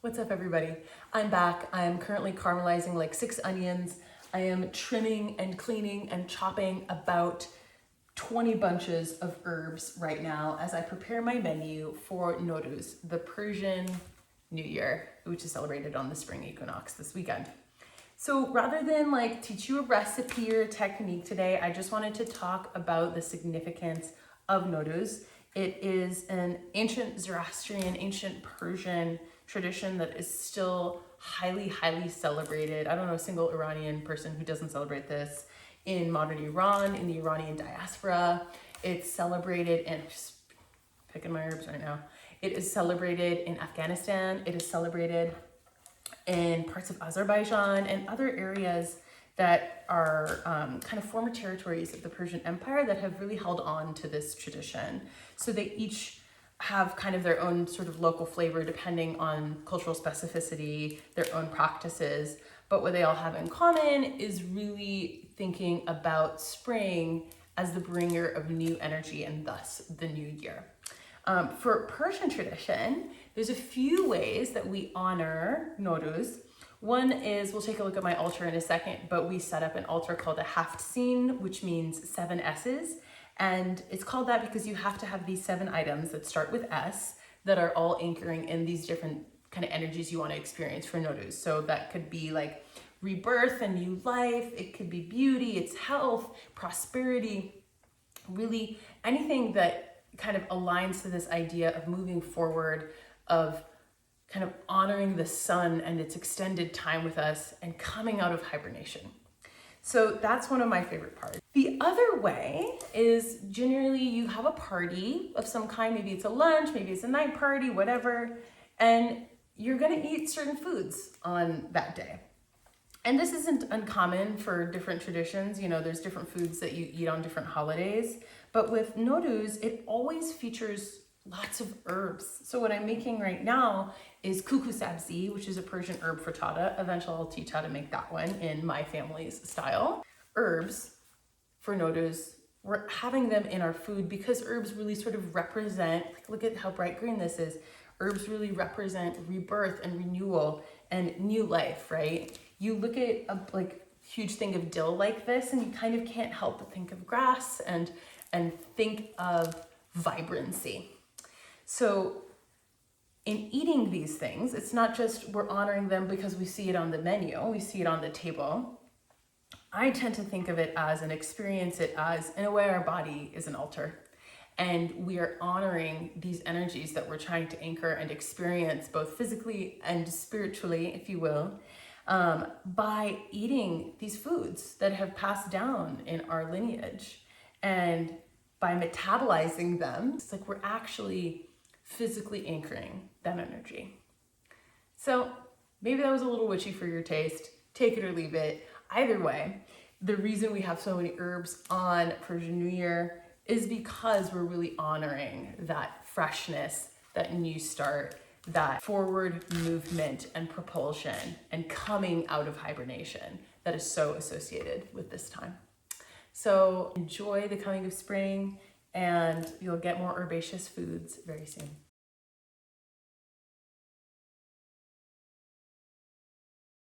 What's up, everybody? I'm back. I'm currently caramelizing like 6 onions. I am trimming and cleaning and chopping about 20 bunches of herbs right now as I prepare my menu for Nowruz, the Persian New Year, which is celebrated on the spring equinox this weekend. So rather than like teach you a recipe or a technique today, I just wanted to talk about the significance of Nowruz. It is an ancient Zoroastrian, ancient Persian tradition that is still highly celebrated. I don't know a single Iranian person who doesn't celebrate this. In modern Iran, in the Iranian diaspora, it's celebrated, and I'm just picking my herbs right now. It is celebrated in Afghanistan. It is celebrated in parts of Azerbaijan and other areas that are kind of former territories of the Persian Empire that have really held on to this tradition. So they each have kind of their own sort of local flavor depending on cultural specificity, their own practices. But what they all have in common is really thinking about spring as the bringer of new energy and thus the new year. For Persian tradition, there's a few ways that we honor Nowruz. One is, we'll take a look at my altar in a second, but we set up an altar called a haft scene, which means 7 S's. And it's called that because you have to have these 7 items that start with S that are all anchoring in these different kind of energies you want to experience for Nowruz. So that could be like rebirth and new life. It could be beauty, it's health, prosperity, really anything that kind of aligns to this idea of moving forward, of kind of honoring the sun and its extended time with us and coming out of hibernation. So that's one of my favorite parts. The other way is generally you have a party of some kind, maybe it's a lunch, maybe it's a night party, whatever, and you're gonna eat certain foods on that day. And this isn't uncommon for different traditions. You know, there's different foods that you eat on different holidays, but with Nowruz, it always features lots of herbs. So what I'm making right now is kuku sabzi, which is a Persian herb frittata. Eventually I'll teach how to make that one in my family's style. Herbs for Nowruz, we're having them in our food because herbs really sort of represent, look at how bright green this is. Herbs really represent rebirth and renewal and new life, right? You look at a like huge thing of dill like this and you kind of can't help but think of grass and think of vibrancy. So in eating these things, it's not just we're honoring them because we see it on the menu, we see it on the table. I tend to think of it as and experience it as, in a way, our body is an altar. And we are honoring these energies that we're trying to anchor and experience both physically and spiritually, if you will, by eating these foods that have passed down in our lineage. And by metabolizing them, it's like we're actually physically anchoring that energy. So maybe that was a little witchy for your taste. Take it or leave it. Either way, the reason we have so many herbs on Persian New Year is because we're really honoring that freshness, that new start, that forward movement and propulsion and coming out of hibernation that is so associated with this time. So enjoy the coming of spring and you'll get more herbaceous foods very soon.